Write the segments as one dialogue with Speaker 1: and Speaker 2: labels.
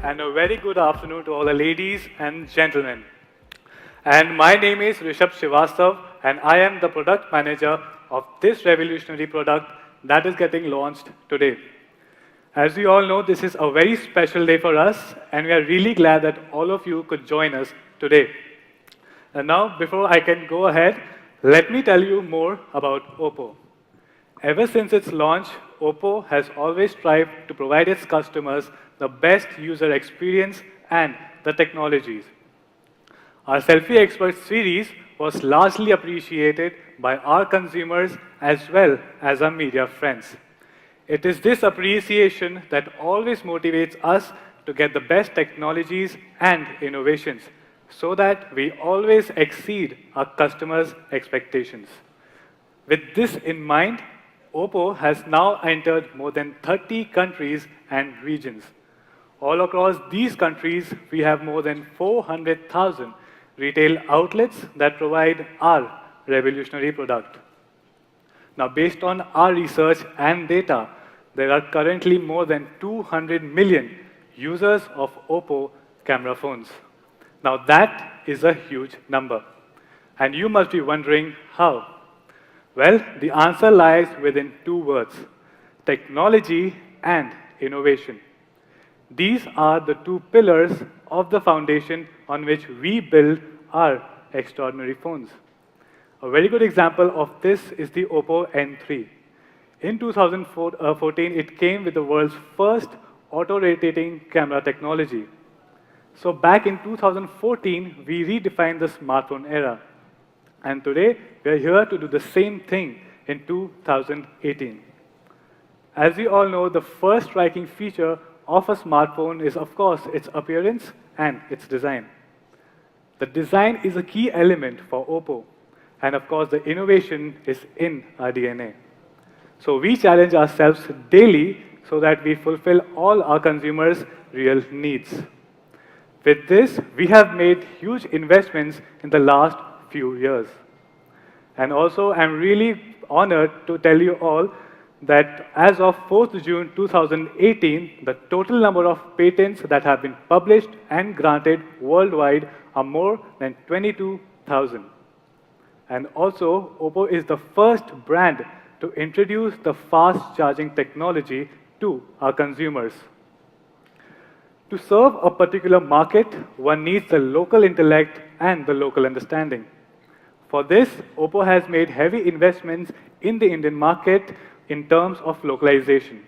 Speaker 1: and a very good afternoon to all the ladies and gentlemen. And my name is Rishabh Srivastav, and I am the product manager of this revolutionary product that is getting launched today. As we all know, this is a very special day for us, and we are really glad that all of you could join us today. And now, before I can go ahead, let me tell you more about OPPO. Ever since its launch, OPPO has always strived to provide its customers the best user experience and the technologies. Our Selfie Expert series was largely appreciated by our consumers as well as our media friends. It is this appreciation that always motivates us to get the best technologies and innovations so that we always exceed our customers' expectations. With this in mind, OPPO has now entered more than 30 countries and regions. All across these countries, we have more than 400,000 retail outlets that provide our revolutionary product. Now, based on our research and data, there are currently more than 200 million users of OPPO camera phones. Now, that is a huge number. And you must be wondering how. Well, the answer lies within two words: technology and innovation. These are the two pillars of the foundation on which we build our extraordinary phones. A very good example of this is the OPPO N3. In 2014, it came with the world's first auto-rotating camera technology. So back in 2014, we redefined the smartphone era. And today, we are here to do the same thing in 2018. As we all know, the first striking feature of a smartphone is, of course, its appearance and its design. The design is a key element for OPPO. And of course, the innovation is in our DNA. So we challenge ourselves daily so that we fulfill all our consumers' real needs. With this, we have made huge investments in the last few years. And also, I'm really honored to tell you all that as of 4th June 2018, the total number of patents that have been published and granted worldwide are more than 22,000. And also, OPPO is the first brand to introduce the fast charging technology to our consumers. To serve a particular market, one needs the local intellect and the local understanding. For this, OPPO has made heavy investments in the Indian market in terms of localization.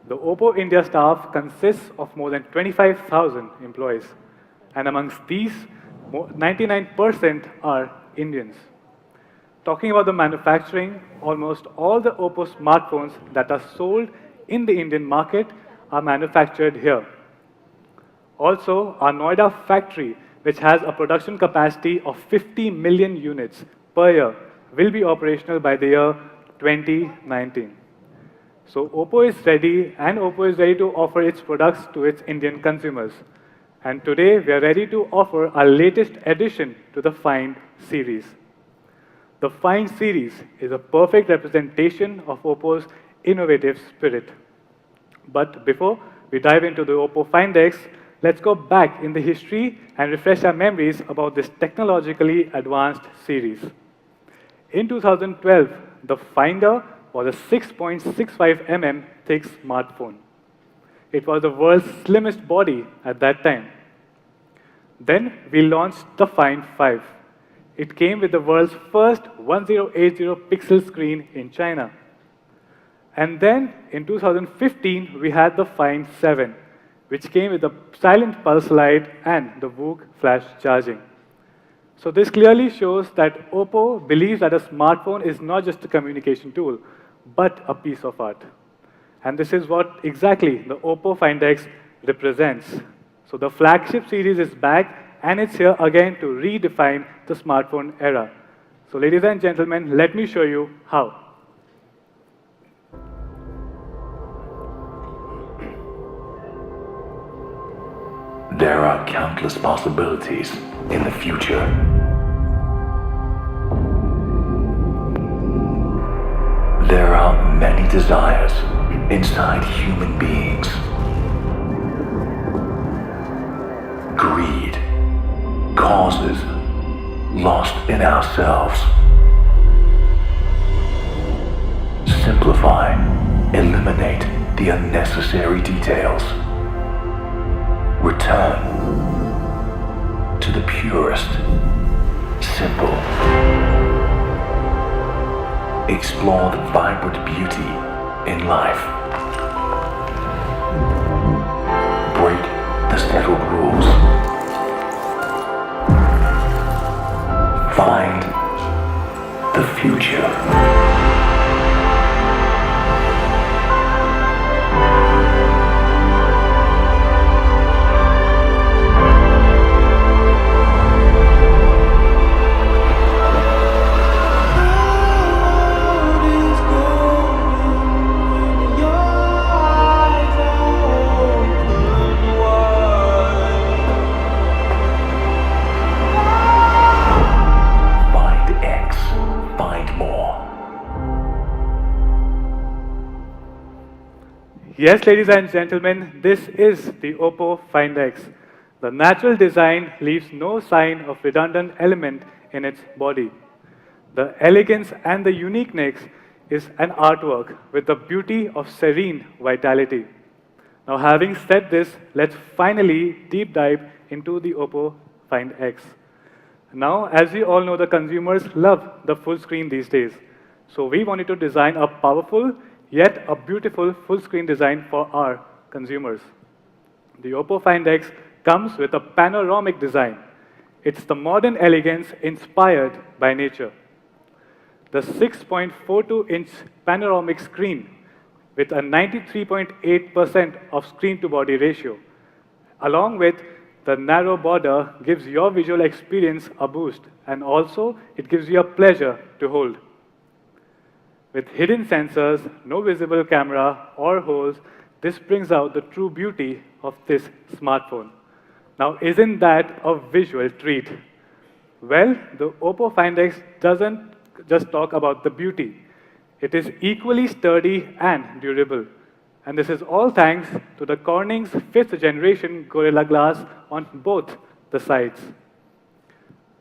Speaker 1: The OPPO India staff consists of more than 25,000 employees, and amongst these, 99% are Indians. Talking about the manufacturing, almost all the OPPO smartphones that are sold in the Indian market are manufactured here. Also, our Noida factory, which has a production capacity of 50 million units per year, will be operational by the year 2019. So OPPO is ready, and OPPO is ready to offer its products to its Indian consumers. And today, we are ready to offer our latest addition to the Find series. The Find series is a perfect representation of OPPO's innovative spirit. But before we dive into the OPPO Find X, let's go back in the history and refresh our memories about this technologically advanced series. In 2012, the Finder was a 6.65 mm thick smartphone. It was the world's slimmest body at that time. Then we launched the Find 5. It came with the world's first 1080 pixel screen in China. And then in 2015, we had the Find 7, which came with the silent pulse light and the VOOC flash charging. So this clearly shows that OPPO believes that a smartphone is not just a communication tool, but a piece of art. And this is what exactly the OPPO Find X represents. So the flagship series is back, and it's here again to redefine the smartphone era. So ladies and gentlemen, let me show you how.
Speaker 2: There are countless possibilities in the future. There are many desires inside human beings. causes, lost in ourselves. Simplify, eliminate the unnecessary details. Return to the purest, simple. Explore the vibrant beauty in life. Break the settled rules. Find the future.
Speaker 1: Yes, ladies and gentlemen, this is the OPPO Find X. The natural design leaves no sign of redundant element in its body. The elegance and the uniqueness is an artwork with the beauty of serene vitality. Now, having said this, let's finally deep dive into the OPPO Find X. Now, as we all know, the consumers love the full screen these days. So we wanted to design a powerful yet a beautiful full screen design for our consumers. The OPPO Find X comes with a panoramic design. It's the modern elegance inspired by nature. The 6.42-inch panoramic screen with a 93.8% of screen-to-body ratio, along with the narrow border, gives your visual experience a boost, and also it gives you a pleasure to hold. With hidden sensors, no visible camera or holes, this brings out the true beauty of this smartphone. Now, isn't that a visual treat? Well, the OPPO Find X doesn't just talk about the beauty. It is equally sturdy and durable. And this is all thanks to the Corning's 5th generation Gorilla Glass on both the sides.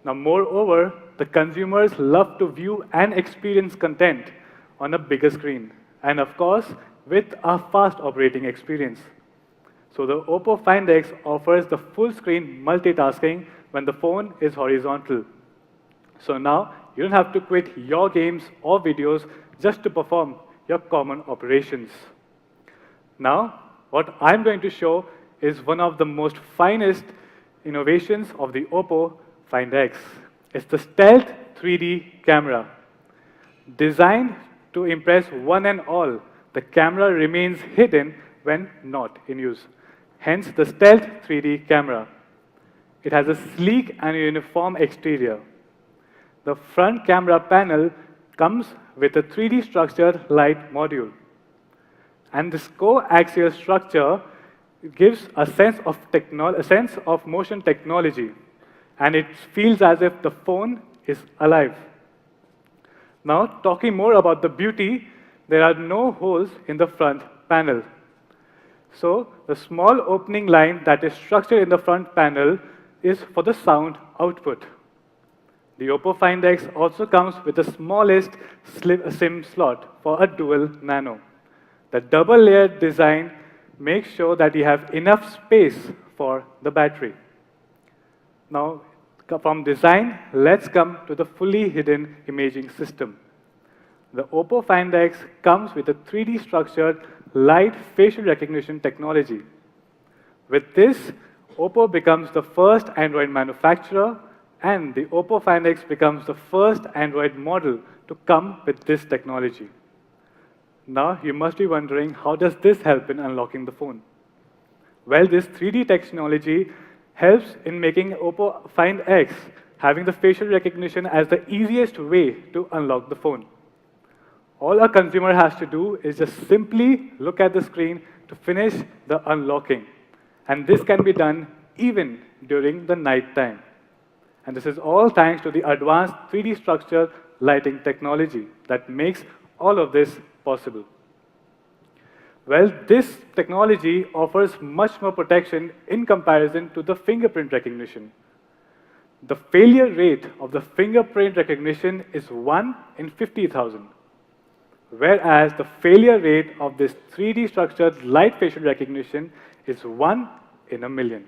Speaker 1: Now, moreover, the consumers love to view and experience content on a bigger screen, and of course, with a fast operating experience. So the OPPO Find X offers the full screen multitasking when the phone is horizontal. So now, you don't have to quit your games or videos just to perform your common operations. Now, what I'm going to show is one of the most finest innovations of the OPPO Find X. It's the Stealth 3D camera. Designed to impress one and all, the camera remains hidden when not in use. Hence the Stealth 3D camera. It has a sleek and uniform exterior. The front camera panel comes with a 3D structured light module. And this coaxial structure gives a sense of motion technology. And it feels as if the phone is alive. Now, talking more about the beauty, there are no holes in the front panel. So, the small opening line that is structured in the front panel is for the sound output. The OPPO Find X also comes with the smallest SIM slot for a dual nano. The double-layered design makes sure that you have enough space for the battery. Now, from design, let's come to the fully hidden imaging system. The OPPO Find X comes with a 3D structured light facial recognition technology. With this, OPPO becomes the first Android manufacturer, and the OPPO Find X becomes the first Android model to come with this technology. Now, you must be wondering, how does this help in unlocking the phone? Well, this 3D technology helps in making OPPO Find X having the facial recognition as the easiest way to unlock the phone. All a consumer has to do is just simply look at the screen to finish the unlocking. And this can be done even during the night time. And this is all thanks to the advanced 3D structured lighting technology that makes all of this possible. Well, this technology offers much more protection in comparison to the fingerprint recognition. The failure rate of the fingerprint recognition is 1 in 50,000, whereas the failure rate of this 3D structured light facial recognition is 1 in a million.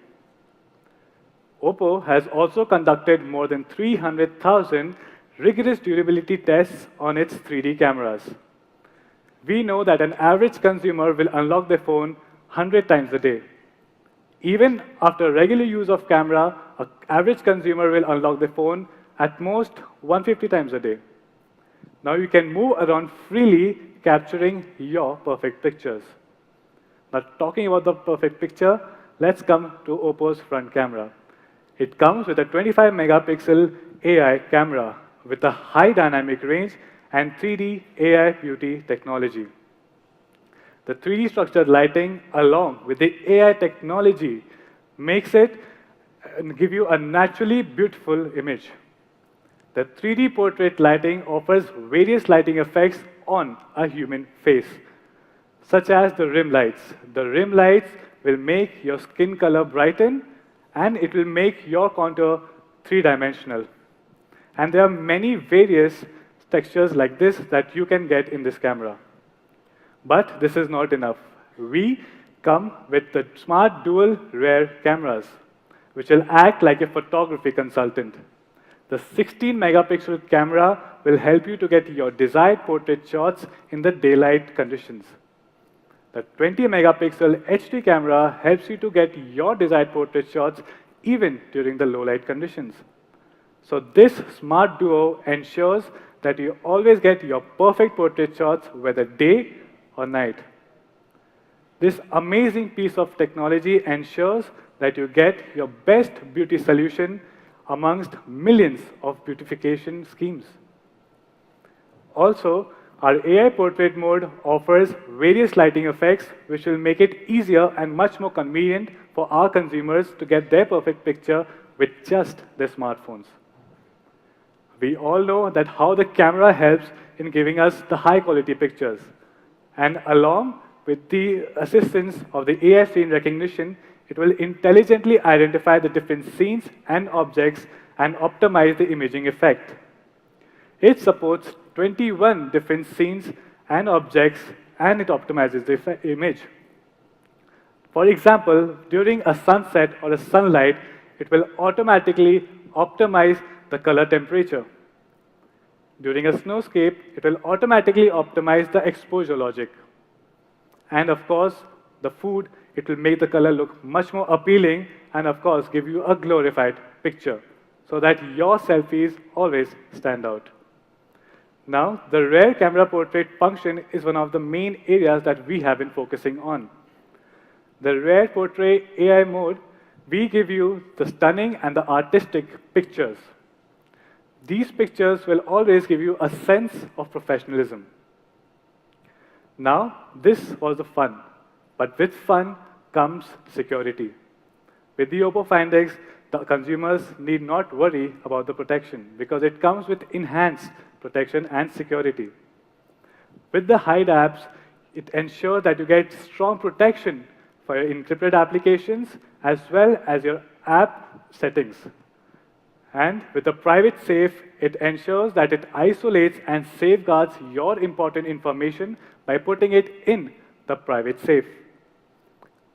Speaker 1: OPPO has also conducted more than 300,000 rigorous durability tests on its 3D cameras. We know that an average consumer will unlock their phone 100 times a day. Even after regular use of camera, an average consumer will unlock their phone at most 150 times a day. Now you can move around freely capturing your perfect pictures. Now talking about the perfect picture, let's come to OPPO's front camera. It comes with a 25 megapixel AI camera with a high dynamic range and 3D AI beauty technology. The 3D structured lighting along with the AI technology makes it give you a naturally beautiful image. The 3D portrait lighting offers various lighting effects on a human face, such as the rim lights. The rim lights will make your skin color brighten and it will make your contour three-dimensional. And there are many various textures like this that you can get in this camera. But this is not enough. We come with the smart dual rear cameras, which will act like a photography consultant. The 16 megapixel camera will help you to get your desired portrait shots in the daylight conditions. The 20 megapixel HD camera helps you to get your desired portrait shots even during the low light conditions. So this smart duo ensures that you always get your perfect portrait shots whether day or night. This amazing piece of technology ensures that you get your best beauty solution amongst millions of beautification schemes. Also, our AI portrait mode offers various lighting effects which will make it easier and much more convenient for our consumers to get their perfect picture with just their smartphones. We all know that how the camera helps in giving us the high quality pictures. And along with the assistance of the AI scene recognition, it will intelligently identify the different scenes and objects and optimize the imaging effect. It supports 21 different scenes and objects, and it optimizes the image. For example, during a sunset or a sunlight, it will automatically optimize the color temperature. During a snowscape, it will automatically optimize the exposure logic. And of course, the food, it will make the color look much more appealing and of course give you a glorified picture so that your selfies always stand out. Now, the rear camera portrait function is one of the main areas that we have been focusing on. The rear portrait AI mode, we give you the stunning and the artistic pictures. These pictures will always give you a sense of professionalism. Now, this was the fun, but with fun comes security. With the OPPO Find X, the consumers need not worry about the protection because it comes with enhanced protection and security. With the hide apps, it ensures that you get strong protection for your encrypted applications as well as your app settings. And with the private safe, it ensures that it isolates and safeguards your important information by putting it in the private safe.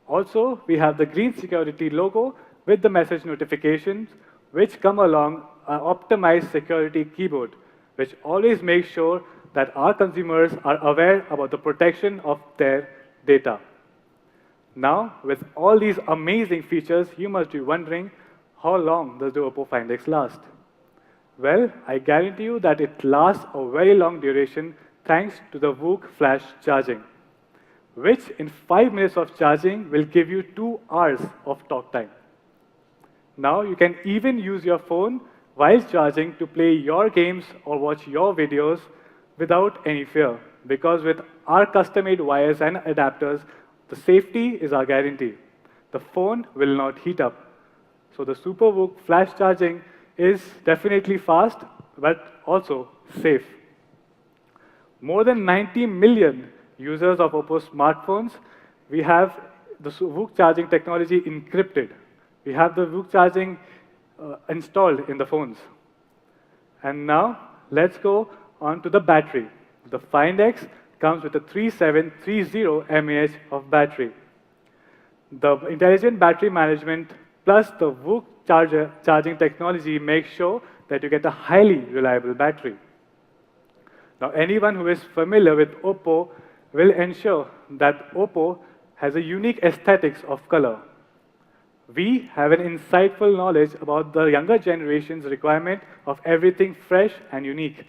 Speaker 1: Also, we have the green security logo with the message notifications, which come along an optimized security keyboard, which always makes sure that our consumers are aware about the protection of their data. Now, with all these amazing features, you must be wondering, how long does the OPPO Find X last? Well, I guarantee you that it lasts a very long duration thanks to the VOOC flash charging, which in 5 minutes of charging will give you 2 hours of talk time. Now you can even use your phone while charging to play your games or watch your videos without any fear, because with our custom-made wires and adapters, the safety is our guarantee. The phone will not heat up. So the Super VOOC flash charging is definitely fast, but also safe. More than 90 million users of OPPO smartphones, we have the VOOC charging technology encrypted. We have the VOOC charging installed in the phones. And now let's go on to the battery. The Find X comes with a 3730 mAh of battery. The intelligent battery management plus the VOOC charging technology makes sure that you get a highly reliable battery. Now, anyone who is familiar with OPPO will ensure that OPPO has a unique aesthetics of color. We have an insightful knowledge about the younger generation's requirement of everything fresh and unique.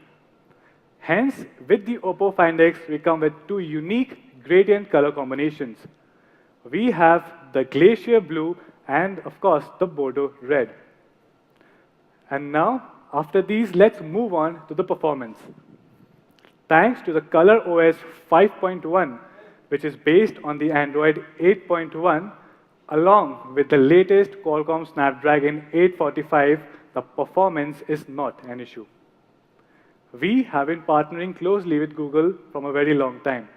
Speaker 1: Hence, with the OPPO Find X, we come with two unique gradient color combinations. We have the glacier blue and, of course, the Bordeaux red. And now, after these, let's move on to the performance. Thanks to the ColorOS 5.1, which is based on the Android 8.1, along with the latest Qualcomm Snapdragon 845, the performance is not an issue. We have been partnering closely with Google from a very long time.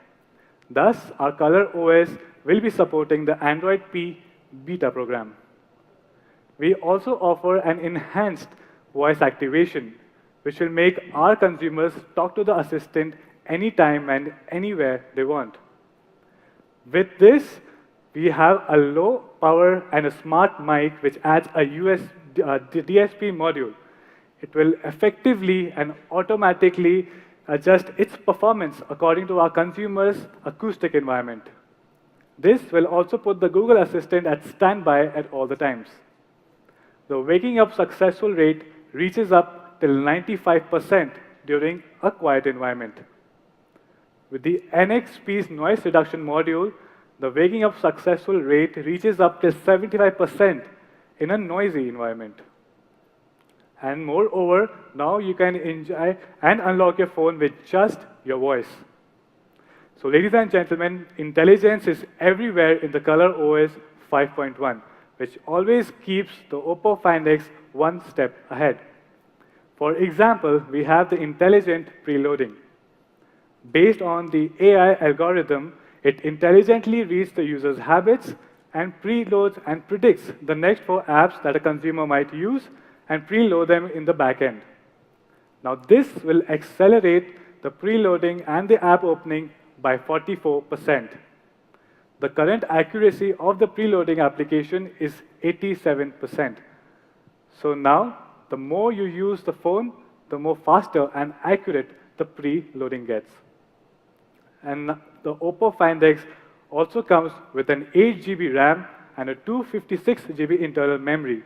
Speaker 1: Thus, our ColorOS will be supporting the Android P beta program. We also offer an enhanced voice activation, which will make our consumers talk to the assistant anytime and anywhere they want. With this, we have a low power and a smart mic which adds a DSP module. It will effectively and automatically adjust its performance according to our consumers' acoustic environment. This will also put the Google Assistant at standby at all the times. The waking up successful rate reaches up till 95% during a quiet environment. With the NXP's noise reduction module, the waking up successful rate reaches up to 75% in a noisy environment. And moreover, now you can enjoy and unlock your phone with just your voice. So ladies and gentlemen, intelligence is everywhere in the ColorOS 5.1, which always keeps the OPPO Find X one step ahead. For example, we have the intelligent preloading. Based on the AI algorithm, it intelligently reads the user's habits and preloads and predicts the next 4 apps that a consumer might use and preload them in the back end. Now, this will accelerate the preloading and the app opening by 44%. The current accuracy of the preloading application is 87%. So now, the more you use the phone, the more faster and accurate the preloading gets. And the OPPO Find X also comes with an 8 GB RAM and a 256 GB internal memory.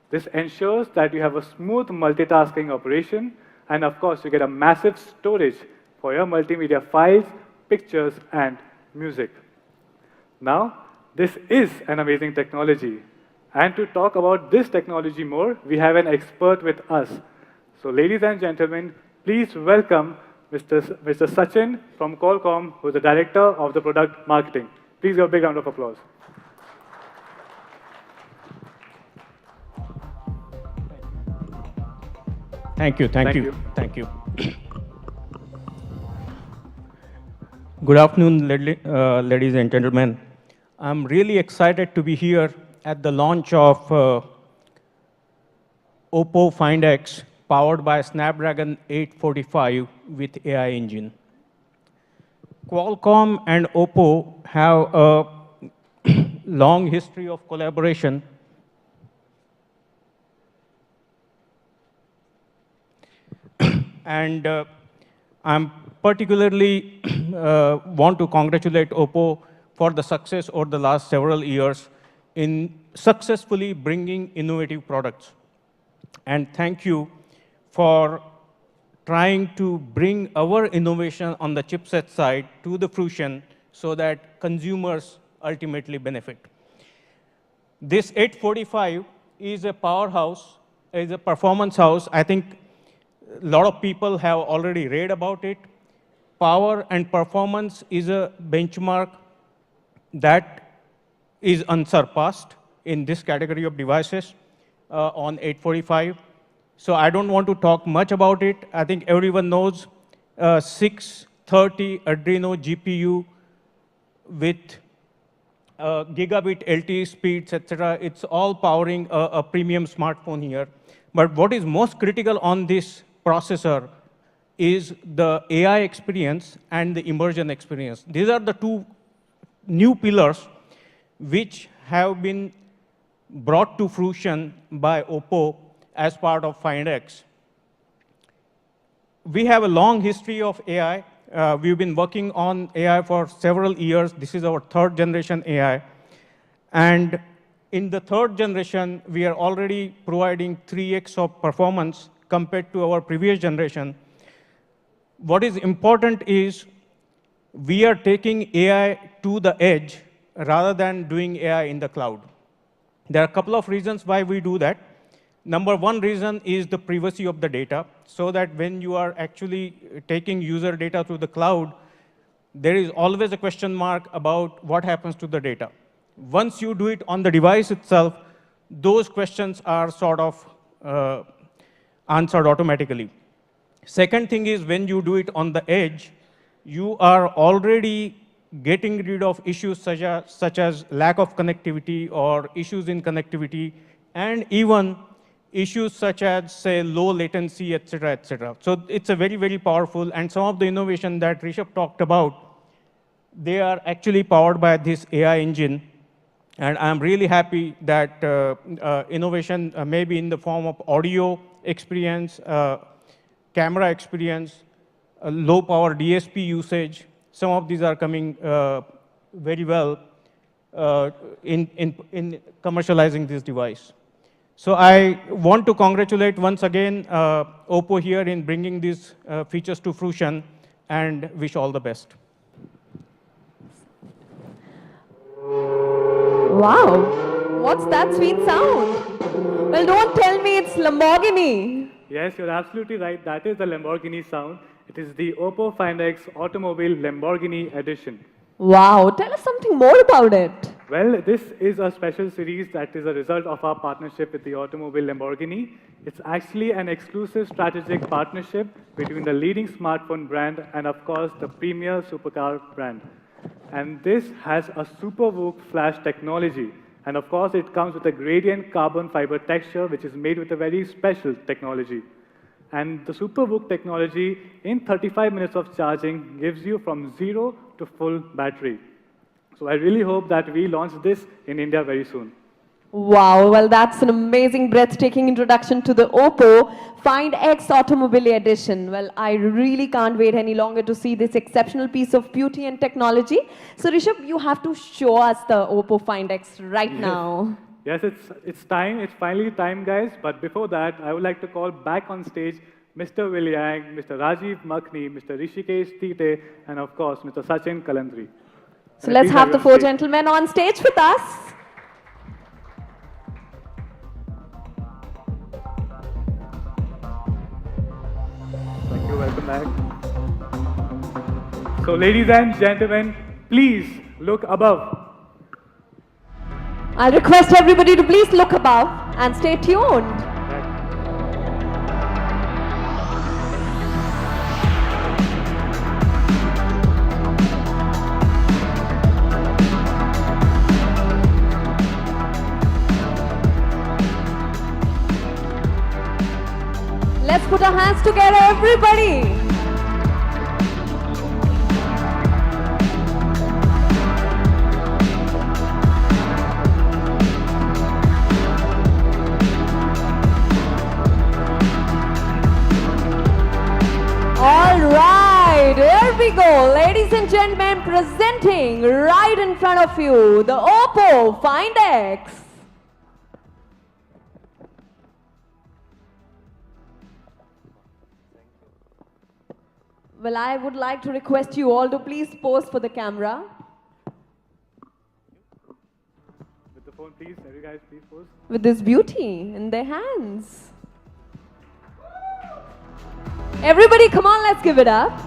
Speaker 1: This ensures that you have a smooth multitasking operation, and of course, you get a massive storage for your multimedia files, pictures, and music. Now, this is an amazing technology. And to talk about this technology more, we have an expert with us. So ladies and gentlemen, please welcome Mr. Sachin from Qualcomm, who is the Director of the Product Marketing. Please give a big round of applause.
Speaker 3: Thank you. Good afternoon, ladies and gentlemen. I'm really excited to be here at the launch of OPPO Find X, powered by Snapdragon 845 with AI engine. Qualcomm and OPPO have a long history of collaboration. And I'm particularly want to congratulate OPPO for the success over the last several years in successfully bringing innovative products. And thank you for trying to bring our innovation on the chipset side to the fruition so that consumers ultimately benefit. This 845 is a powerhouse, is a performance house. I think a lot of people have already read about it. Power and performance is a benchmark that is unsurpassed in this category of devices on 845. So I don't want to talk much about it. I think everyone knows 630 Adreno GPU with gigabit LTE speeds, etc. It's all powering a premium smartphone here. But what is most critical on this processor is the AI experience and the immersion experience. These are the two new pillars which have been brought to fruition by OPPO as part of FindX. We have a long history of AI. We've been working on AI for several years. This is our third generation AI. And in the third generation, we are already providing 3x of performance compared to our previous generation. What is important is we are taking AI to the edge rather than doing AI in the cloud. There are a couple of reasons why we do that. Number one reason is the privacy of the data, so that when you are actually taking user data through the cloud, there is always a question mark about what happens to the data. Once you do it on the device itself, those questions are sort of answered automatically. Second thing is when you do it on the edge, you are already getting rid of issues such as lack of connectivity or issues in connectivity, and even issues such as, say, low latency, et cetera, et cetera. So it's a very, very powerful, and some of the innovation that Rishabh talked about, they are actually powered by this AI engine. And I'm really happy that innovation may be in the form of audio experience, camera experience, low power DSP usage. Some of these are coming very well in commercializing this device. So I want to congratulate once again OPPO here in bringing these features to fruition, and wish all the best.
Speaker 4: Wow, what's that sweet sound? Well, don't tell me it's Lamborghini.
Speaker 1: Yes, you're absolutely right. That is the Lamborghini sound. It is the OPPO Find X Automobile Lamborghini Edition.
Speaker 4: Wow, tell us something more about it.
Speaker 1: Well, this is a special series that is a result of our partnership with the Automobile Lamborghini. It's actually an exclusive strategic partnership between the leading smartphone brand and, of course, the premier supercar brand. And this has a SuperVOOC flash technology. And of course, it comes with a gradient carbon fiber texture, which is made with a very special technology. And the SuperVOOC technology, in 35 minutes of charging, gives you from 0 to full battery. So I really hope that we launch this in India very soon.
Speaker 4: Wow, well, that's an amazing, breathtaking introduction to the OPPO Find X Automobile Edition. Well, I really can't wait any longer to see this exceptional piece of beauty and technology. So, Rishabh, you have to show us the OPPO Find X right now.
Speaker 1: Yes, it's time. It's finally time, guys. But before that, I would like to call back on stage Mr. Williang, Mr. Rajiv Makhni, Mr. Rishikesh Tite, and of course, Mr. Sachin Kalandri.
Speaker 4: So let's have the four gentlemen on stage with us.
Speaker 1: Thank you. Welcome back. So, ladies and gentlemen, please look above.
Speaker 4: I'll request everybody to please look above and stay tuned. Let's put our hands together, everybody. All right, here we go. Ladies and gentlemen, presenting right in front of you, the OPPO Find X. Well, I would like to request you all to please pose for the camera.
Speaker 1: With the phone, please. Every guys, please pose.
Speaker 4: With this beauty in their hands. Everybody, come on, let's give it up.